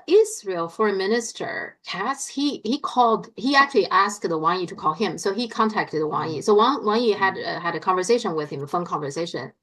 Israel foreign minister Katz, he actually asked the Wang Yi to call him, so he contacted Wang Yi. So Wang Yi had a conversation with him, a phone conversation,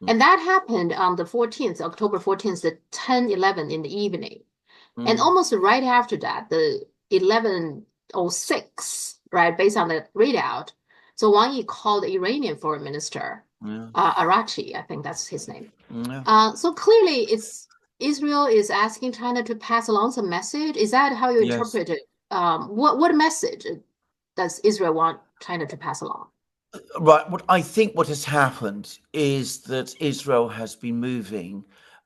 and that happened on the 14th, October 14th, at 10:11 in the evening, and almost right after that, the 11:06, right, based on the readout. So Wang Yi called the Iranian foreign minister, Arachi, I think that's his name. So clearly, Israel is asking China to pass along some message. Is that how you interpret it? What message does Israel want China to pass along? Right. What I think what has happened is that Israel has been moving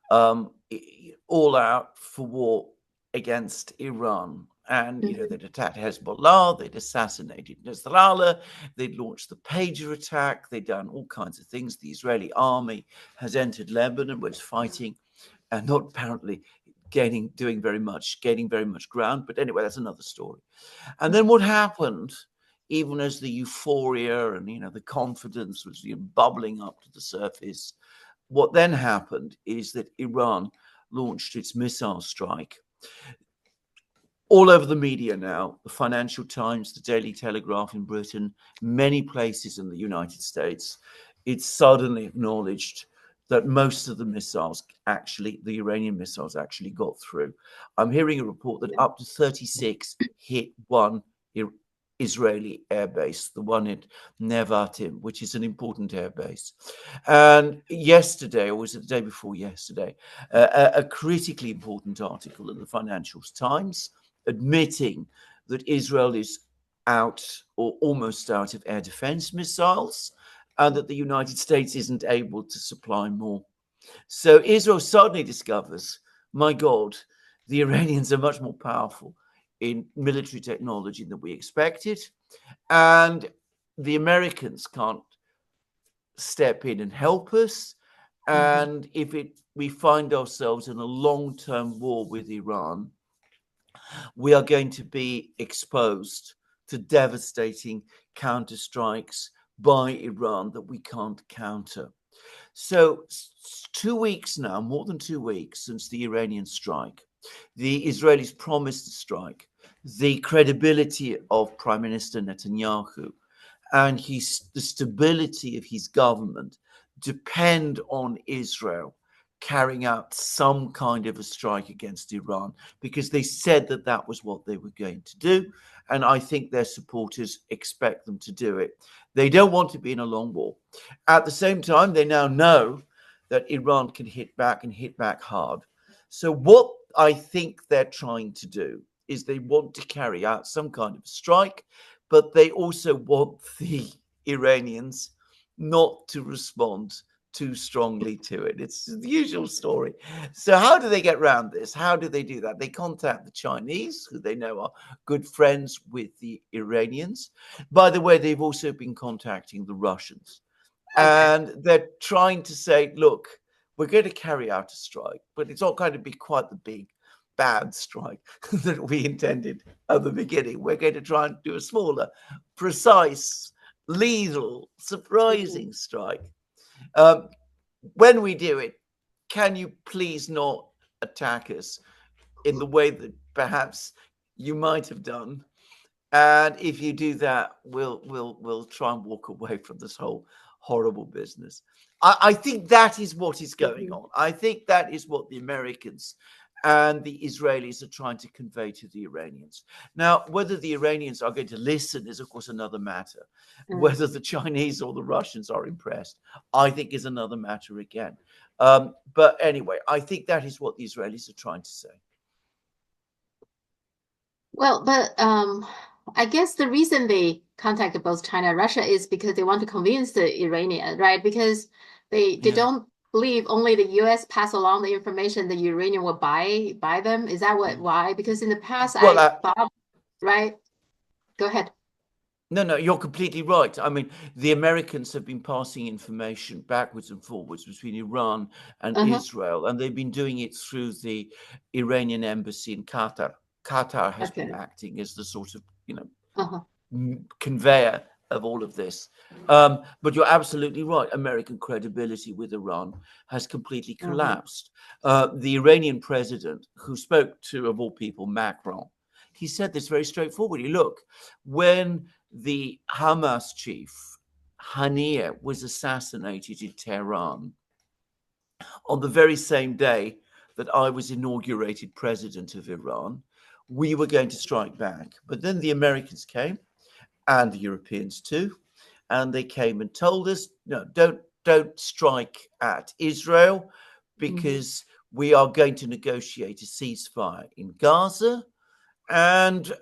all out for war against Iran. And, they'd attacked Hezbollah, they'd assassinated Nasrallah, they'd launched the pager attack, they'd done all kinds of things. The Israeli army has entered Lebanon, where it's fighting and not apparently gaining very much ground. But anyway, that's another story. And then what happened, even as the euphoria and, the confidence was bubbling up to the surface, what then happened is that Iran launched its missile strike. All over the media now, the Financial Times, the Daily Telegraph in Britain, many places in the United States, it's suddenly acknowledged that most of the Iranian missiles actually got through. I'm hearing a report that up to 36 hit one Israeli airbase, the one at Nevatim, which is an important airbase. And yesterday, or was it the day before yesterday, a critically important article in the Financial Times admitting that Israel is out or almost out of air defense missiles and that the United States isn't able to supply more. So Israel suddenly discovers, my God, the Iranians are much more powerful in military technology than we expected. And the Americans can't step in and help us. And if we find ourselves in a long-term war with Iran, we are going to be exposed to devastating counterstrikes by Iran that we can't counter. So 2 weeks now, more than 2 weeks since the Iranian strike, the Israelis promised to strike. The credibility of Prime Minister Netanyahu and the stability of his government depend on Israel carrying out some kind of a strike against Iran, because they said that that was what they were going to do. And I think their supporters expect them to do it. They don't want to be in a long war. At the same time, they now know that Iran can hit back and hit back hard. So what I think they're trying to do is they want to carry out some kind of strike, but they also want the Iranians not to respond too strongly to it. It's the usual story. So how do they get around this? How do they do that? They contact the Chinese, who they know are good friends with the Iranians. By the way, they've also been contacting the Russians. And they're trying to say, look, we're going to carry out a strike, but it's not going to be quite the big, bad strike that we intended at the beginning. We're going to try and do a smaller, precise, lethal, surprising strike. When we do it, can you please not attack us in the way that perhaps you might have done? And if you do that, we'll try and walk away from this whole horrible business. I think that is what is going on. I think that is what the Americans and the Israelis are trying to convey to the Iranians. Now, whether the Iranians are going to listen is, of course, another matter. Whether the Chinese or the Russians are impressed, I think, is another matter again. But anyway, I think that is what the Israelis are trying to say. Well, but I guess the reason they contacted both China and Russia is because they want to convince the Iranian, right? Because they don't believe only the U.S. pass along the information, the Iranian will buy them. Is that why? Because in the past, I thought, right? Go ahead. No, you're completely right. I mean, the Americans have been passing information backwards and forwards between Iran and Israel, and they've been doing it through the Iranian embassy in Qatar. Qatar has been acting as the sort of, conveyor of all of this. But you're absolutely right. American credibility with Iran has completely collapsed. The Iranian president, who spoke to, of all people, Macron, he said this very straightforwardly. Look, when the Hamas chief, Haniyeh, was assassinated in Tehran, on the very same day that I was inaugurated president of Iran, we were going to strike back. But then the Americans came, and the Europeans too, and they came and told us, no, don't strike at Israel, because we are going to negotiate a ceasefire in Gaza. And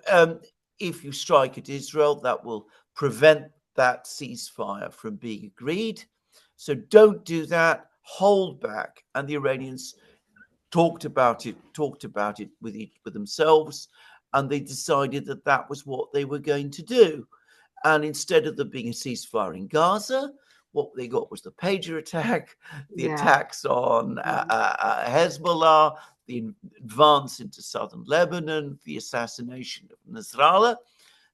if you strike at Israel, that will prevent that ceasefire from being agreed. So don't do that. Hold back. And the Iranians talked about it with themselves, and they decided that that was what they were going to do. And instead of there being a ceasefire in Gaza, what they got was the pager attack, the attacks on Hezbollah, the advance into southern Lebanon, the assassination of Nasrallah.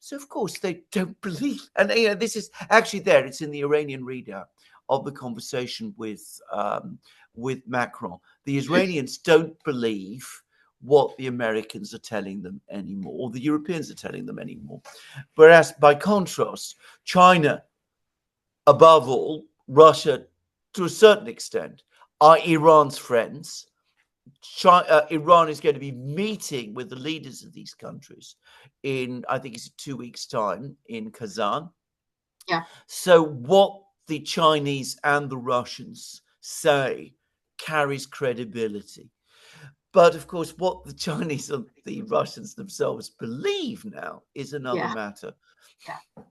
So, of course, they don't believe. And, you know, this is actually there. It's in the Iranian readout of the conversation with Macron. The Israelis don't believe what the Americans are telling them anymore, or the Europeans are telling them anymore. Whereas, by contrast, China, above all, Russia, to a certain extent, are Iran's friends. Iran is going to be meeting with the leaders of these countries in, I think it's 2 weeks' time, in Kazan. Yeah. So what the Chinese and the Russians say carries credibility. But of course, what the Chinese and the Russians themselves believe now is another matter. Yeah.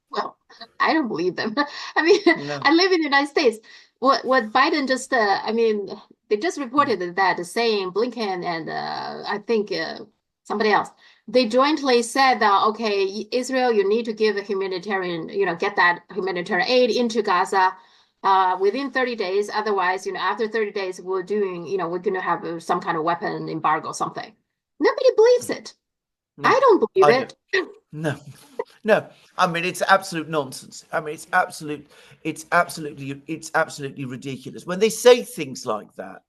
Well, I don't believe them. I mean, No. I live in the United States. What Biden just, I mean, they just reported that saying Blinken and I think somebody else, they jointly said that, okay, Israel, you need to give a humanitarian, get that humanitarian aid into Gaza within 30 days. Otherwise, after 30 days, we're going to have some kind of weapon embargo or something. Nobody believes it. No, I don't believe it. No. I mean, it's absolute nonsense. I mean, it's absolutely ridiculous when they say things like that.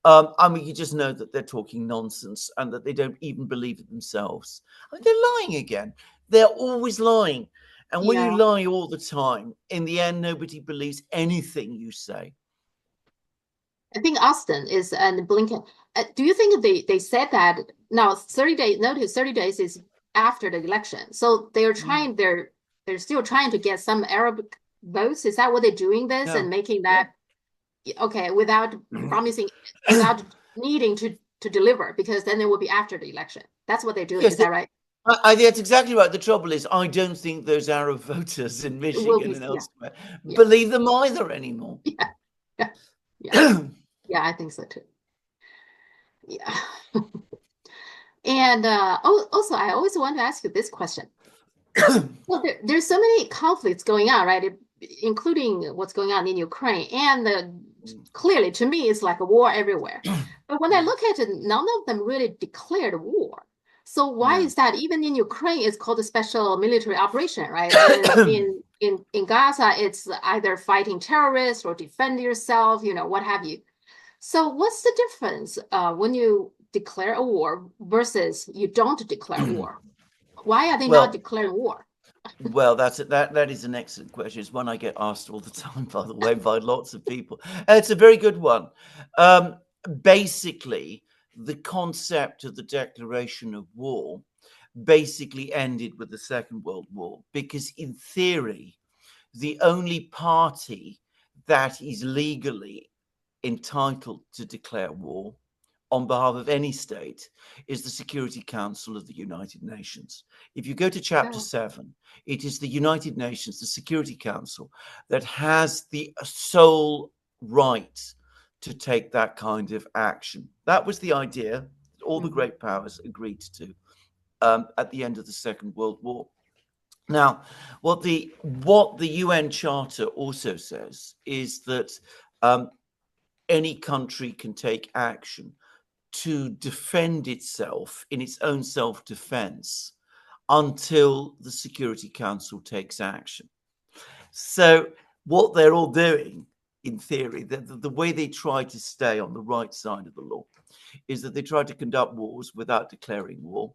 I mean, you just know that they're talking nonsense and that they don't even believe it themselves. I mean, they're lying again. They're always lying. And when you lie all the time, in the end, nobody believes anything you say. I think Austin is and Blinken. Do you think they said that now 30 days notice 30 days is after the election? So they're trying they're still trying to get some Arab votes. Is that what they're doing this and making that okay without promising without needing to deliver, because then it will be after the election. That's what they're doing. Is that right? That's exactly right. The trouble is, I don't think those Arab voters in Michigan and elsewhere believe them either anymore. Yeah, I think so too. Yeah. And also, I always want to ask you this question. Well, there's so many conflicts going on, right? Including what's going on in Ukraine. And clearly, to me, it's like a war everywhere. But when I look at it, none of them really declared war. So why is that? Even in Ukraine, it's called a special military operation, right? And in Gaza, it's either fighting terrorists or defend yourself, what have you. So what's the difference when you declare a war versus you don't declare war? Why are they not declaring war? Well, that is an excellent question. It's one I get asked all the time, by the way, by lots of people. It's a very good one. Basically, the concept of the declaration of war basically ended with the Second World War, because in theory, the only party that is legally entitled to declare war on behalf of any state is the Security Council of the United Nations. If you go to Chapter 7, it is the United Nations, the Security Council, that has the sole right to take that kind of action. That was the idea that all the great powers agreed to at the end of the Second World War. Now, what the UN Charter also says is that any country can take action to defend itself in its own self-defense until the Security Council takes action. So what they're all doing, in theory, the way they try to stay on the right side of the law is that they try to conduct wars without declaring war,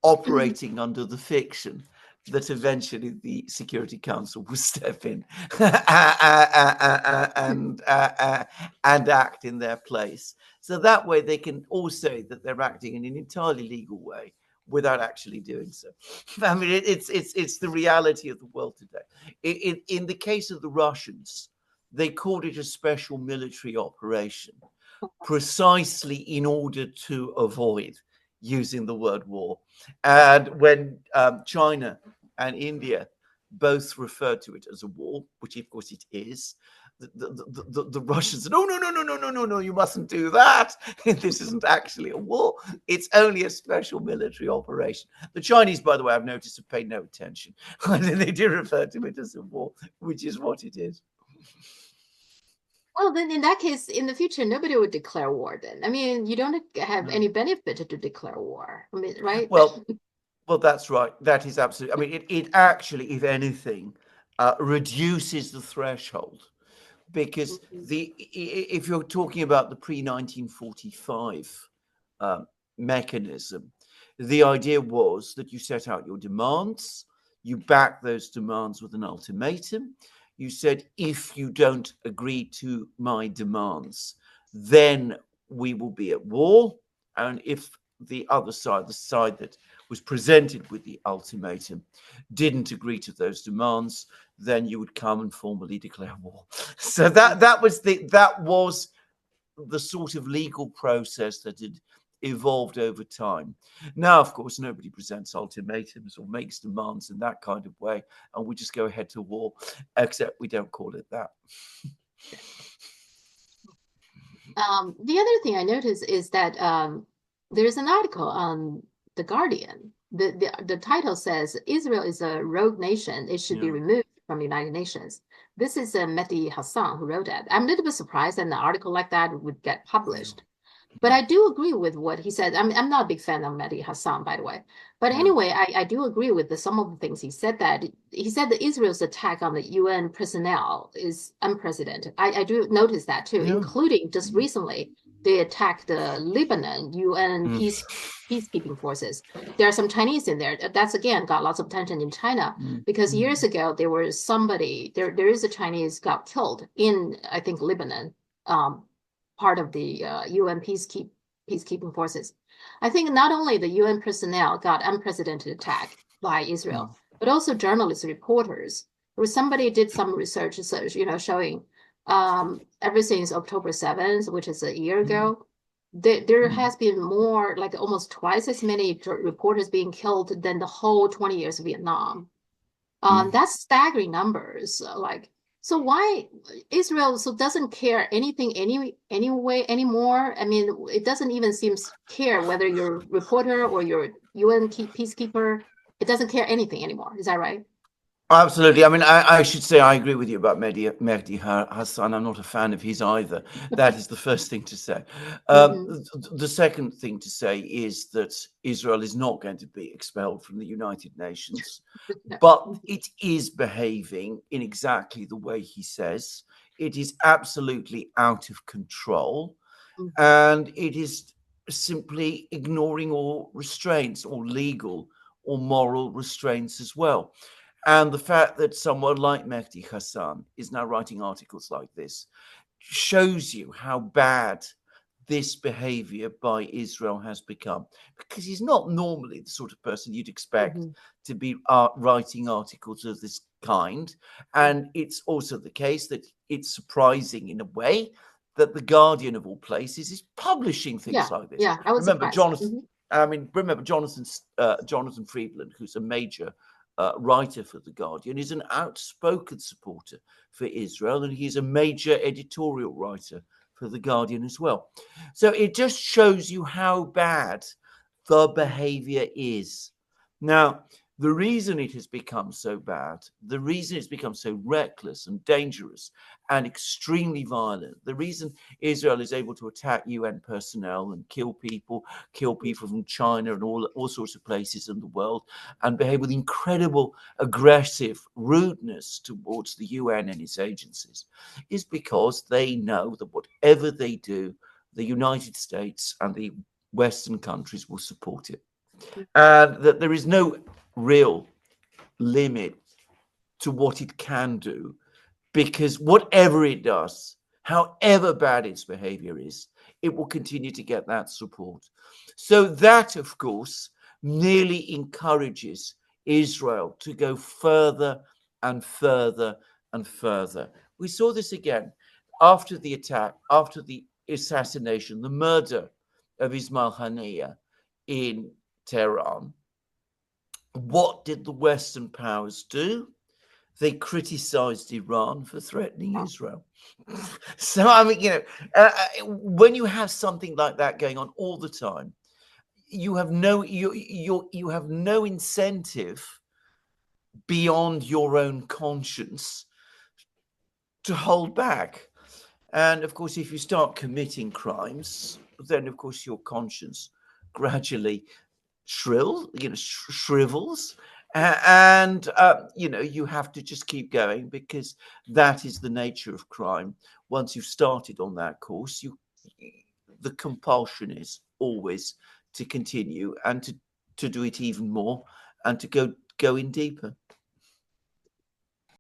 operating under the fiction that eventually the Security Council will step in and act in their place. So that way they can all say that they're acting in an entirely legal way without actually doing so. I mean, it's the reality of the world today. In the case of the Russians, they called it a special military operation precisely in order to avoid using the word war. And when China and India both referred to it as a war, which of course it is, the Russians said, "Oh, no, you mustn't do that. This isn't actually a war. It's only a special military operation." The Chinese, by the way, I've noticed, have paid no attention. They do refer to it as a war, which is what it is. Well, then in that case, in the future, nobody would declare war then. I mean, you don't have any benefit to declare war. I mean, right? Well, that's right. That is absolutely. I mean, it actually, if anything, reduces the threshold, because if you're talking about the pre-1945 mechanism, the idea was that you set out your demands, you back those demands with an ultimatum. You said, if you don't agree to my demands, then we will be at war. And if the other side, the side that was presented with the ultimatum, didn't agree to those demands, then you would come and formally declare war. So that was the sort of legal process that had evolved over time. Now, of course, nobody presents ultimatums or makes demands in that kind of way, and we just go ahead to war, except we don't call it that. The other thing I noticed is that there's an article on The Guardian. The title says, "Israel is a rogue nation. It should be removed from the United Nations." This is Mehdi Hassan who wrote that. I'm a little bit surprised that an article like that would get published. But I do agree with what he said. I'm not a big fan of Mehdi Hassan, by the way. But anyway, I do agree with some of the things he said. That he said that Israel's attack on the UN personnel is unprecedented. I do notice that too, including just recently they attacked the Lebanon UN peacekeeping forces. There are some Chinese in there. That's again got lots of attention in China because years ago there was somebody there is a Chinese got killed in, I think, Lebanon. Part of the UN peacekeeping forces. I think not only the UN personnel got unprecedented attack by Israel, but also journalists, reporters. There was somebody did some research, showing ever since October 7th, which is a year ago, there has been more, like almost twice as many reporters being killed than the whole 20 years of Vietnam. That's staggering numbers. So why Israel doesn't care anything anyway anymore? I mean, it doesn't even seem care whether you're a reporter or you're UN peacekeeper. It doesn't care anything anymore. Is that right? Absolutely. I mean, I should say I agree with you about Mehdi Hassan. I'm not a fan of his either. That is the first thing to say. The second thing to say is that Israel is not going to be expelled from the United Nations, but it is behaving in exactly the way he says. It is absolutely out of control, and it is simply ignoring all restraints, or legal or moral restraints as well. And the fact that someone like Mehdi Hassan is now writing articles like this shows you how bad this behavior by Israel has become, because he's not normally the sort of person you'd expect to be writing articles of this kind. And it's also the case that it's surprising in a way that The Guardian, of all places, is publishing things like this. Yeah, I was remember surprised. Jonathan Friedland, who's a major writer for The Guardian, is an outspoken supporter for Israel, and he's a major editorial writer for The Guardian as well. So it just shows you how bad the behavior is. Now, The reason it has become so bad, the reason it's become so reckless and dangerous and extremely violent, the reason Israel is able to attack UN personnel and kill people from China and all sorts of places in the world, and behave with incredible aggressive rudeness towards the UN and its agencies, is because they know that whatever they do, the United States and the Western countries will support it. And that there is no real limit to what it can do, because whatever it does, however bad its behavior is, it will continue to get that support. So that, of course, merely encourages Israel to go further and further and further. We saw this again after the attack, after the assassination, the murder of Ismail Haniyeh in Tehran. What did the Western powers do? They criticized Iran for threatening Israel. So, I mean, when you have something like that going on all the time, you have no incentive beyond your own conscience to hold back. And of course, if you start committing crimes, then of course your conscience gradually shrivels, and you have to just keep going, because that is the nature of crime. Once you've started on that course, the compulsion is always to continue and to do it even more and to go in deeper.